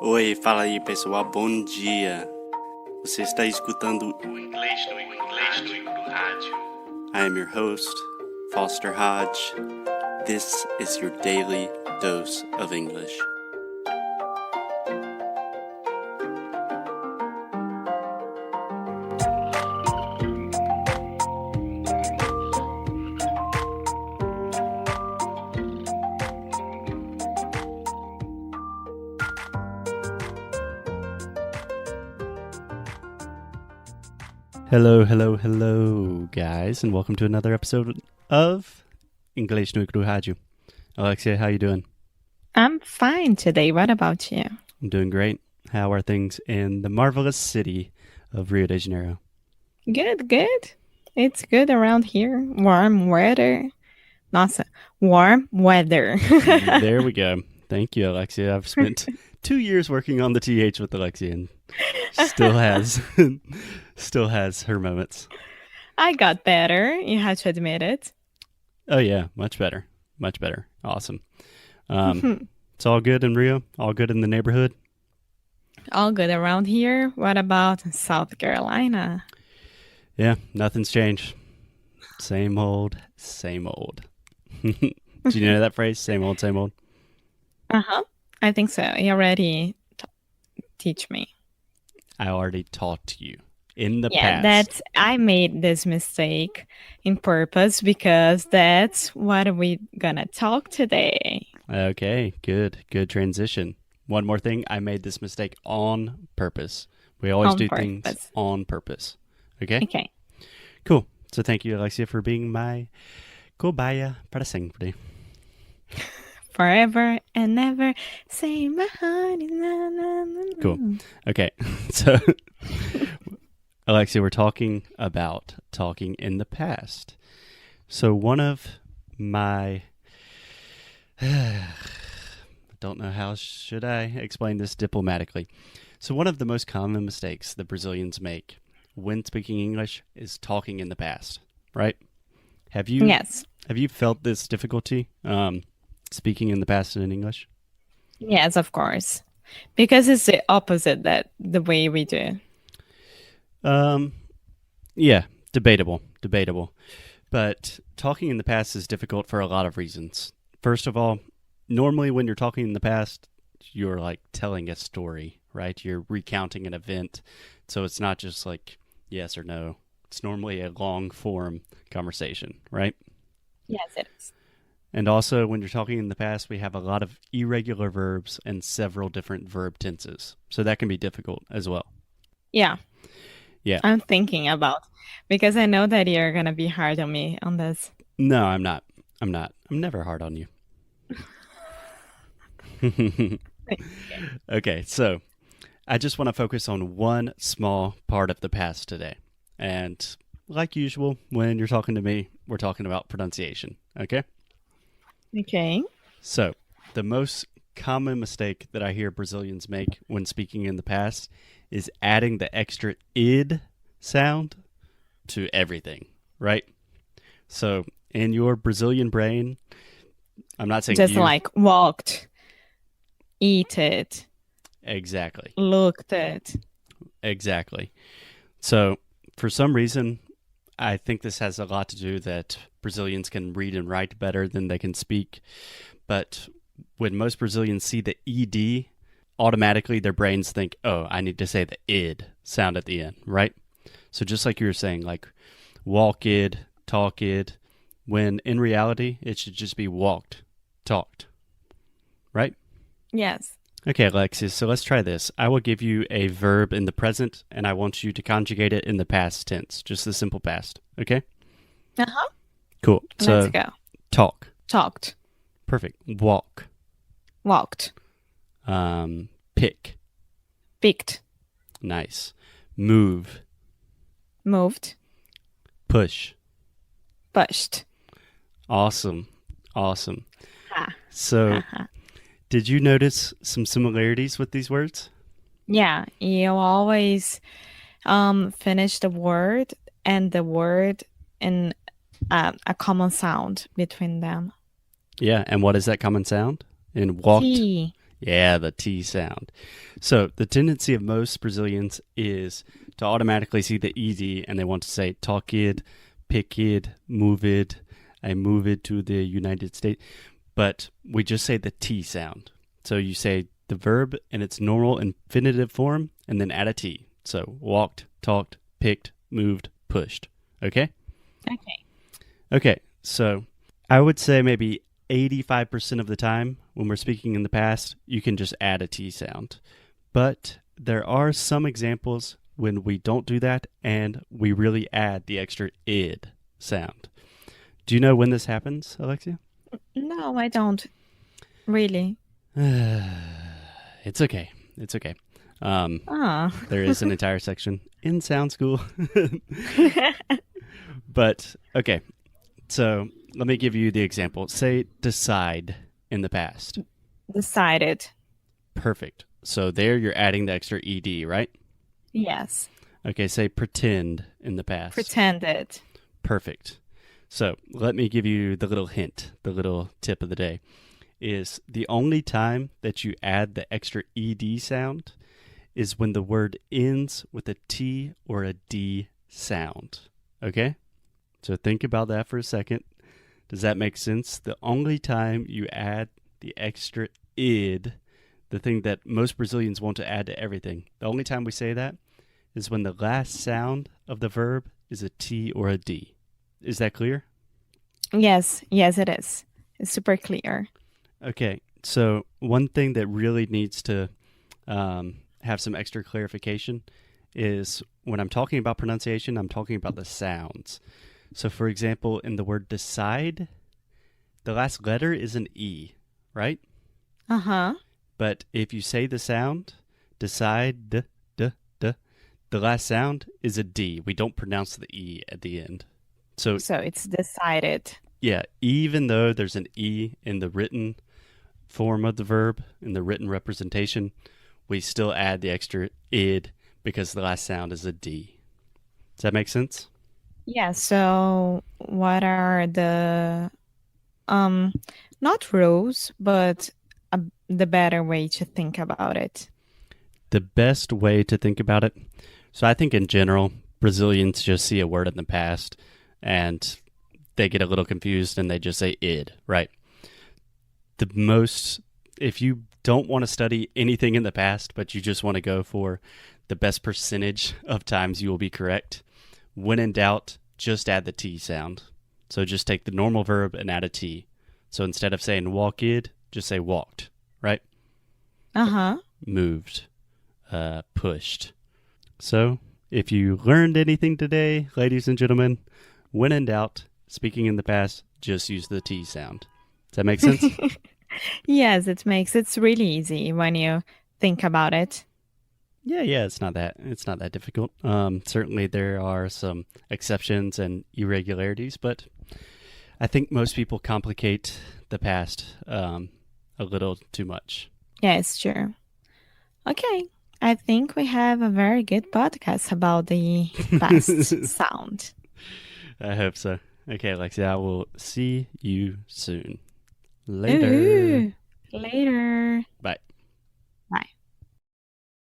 Oi, fala aí pessoal, bom dia. Você está escutando o Inglês no Rádio. I am your host, Foster Hodge. This is your daily dose of English. Hello, guys, and welcome to another episode of Inglês no Rádio. Alexia, how you doing? I'm fine today. What about you? I'm doing great. How are things in the marvelous city of Rio de Janeiro? Good. It's good around here. Warm weather. Nossa, warm weather. There we go. Thank you, Alexia. I've spent 2 years working on the TH with Alexia and still has her moments. I got better. You have to admit it. Oh yeah, much better. Awesome. It's all good in Rio? All good in the neighborhood? All good around here. What about South Carolina? Yeah, nothing's changed. Same old. Do you know that phrase? Same old. I think so. You already teach me. I already taught you in the Yeah, past. I made this mistake in purpose because that's what we're gonna talk today. Okay, good transition. One more thing, I made this mistake on purpose. We always On do purpose. things on purpose. Okay? Okay. Cool. So thank you, Alexia, for being my cobaya para sempre. Forever and never say my honey. Na, na, na, na. Cool. Okay, so Alexia, we're talking about talking in the past. So one of my don't know how should I explain this diplomatically. So one of the most common mistakes that Brazilians make when speaking English is talking in the past, right? Have you felt this difficulty speaking in the past in English? Yes, of course. Because it's the opposite that the way we do. Yeah, debatable. But talking in the past is difficult for a lot of reasons. First of all, normally when you're talking in the past, you're like telling a story, right? You're recounting an event. So it's not just like yes or no. It's normally a long form conversation, right? Yes, it is. And also, when you're talking in the past, we have a lot of irregular verbs and several different verb tenses. So that can be difficult as well. Yeah. Yeah. I'm thinking about, because I know that you're going to be hard on me on this. No, I'm not. I'm never hard on you. Okay, so I just want to focus on one small part of the past today. And like usual, when you're talking to me, we're talking about pronunciation, okay? Okay. So, the most common mistake that I hear Brazilians make when speaking in the past is adding the extra id sound to everything, right? So, in your Brazilian brain, I'm not saying just you... like walked, eat it, Exactly. looked at. Exactly. So, for some reason, I think this has a lot to do that Brazilians can read and write better than they can speak. But when most Brazilians see the ed, automatically their brains think, oh, I need to say the id sound at the end, right? So just like you were saying, like walk id, talk id, when in reality it should just be walked, talked, right? Yes. Okay, Alexis, so let's try this. I will give you a verb in the present, and I want you to conjugate it in the past tense, just the simple past, okay? Uh-huh. Cool. So, Let's go. talk. Talked. Perfect. Walk. Walked. Pick. Picked. Nice. Move. Moved. Push. Pushed. Awesome. Ha. So, Ha. did you notice some similarities with these words? Yeah, you always finish the word and the word in a common sound between them. Yeah, and what is that common sound? In walked? T. Yeah, the T sound. So the tendency of most Brazilians is to automatically see the ED and they want to say talk it, pick it, move it, I move it to the United States. But we just say the T sound. So you say the verb in its normal infinitive form and then add a T. So walked, talked, picked, moved, pushed. Okay? Okay. Okay, so I would say maybe 85% of the time when we're speaking in the past, you can just add a T sound. But there are some examples when we don't do that and we really add the extra id sound. Do you know when this happens, Alexia? No, I don't really. It's okay. It's okay. Ah. There is an entire section in Sound School. But, okay. So let me give you the example. Say decide in the past. Decided. Perfect. So there you're adding the extra ed, right? Yes. Okay, say pretend in the past. Pretended. Perfect. So let me give you the little hint, the little tip of the day. Is the only time that you add the extra ed sound is when the word ends with a T or a D sound. Okay? So think about that for a second. Does that make sense? The only time you add the extra id, the thing that most Brazilians want to add to everything, the only time we say that is when the last sound of the verb is a T or a D. Is that clear? Yes, it is. It's super clear. Okay, so one thing that really needs to have some extra clarification is when I'm talking about pronunciation, I'm talking about the sounds. So, for example, in the word decide, the last letter is an E, right? Uh-huh. But if you say the sound, decide, the last sound is a D. We don't pronounce the E at the end. So it's decided. Yeah, even though there's an E in the written form of the verb, in the written representation, we still add the extra id because the last sound is a D. Does that make sense? Yeah, so what are the not rules, but the better way to think about it? The best way to think about it, so I think in general, Brazilians just see a word in the past and they get a little confused and they just say id, right? If you don't want to study anything in the past, but you just want to go for the best percentage of times you will be correct, when in doubt, just add the T sound. So just take the normal verb and add a T. So instead of saying walked, just say walked, right? Uh-huh. Moved, pushed. So if you learned anything today, ladies and gentlemen, when in doubt, speaking in the past, just use the T sound. Does that make sense? Yes, it's really easy when you think about it. Yeah, it's not that difficult. Certainly there are some exceptions and irregularities, but I think most people complicate the past a little too much. Yeah, it's true. Okay, I think we have a very good podcast about the past sound. I hope so. Okay, Alexia, I will see you soon. Later. Ooh, later. Bye.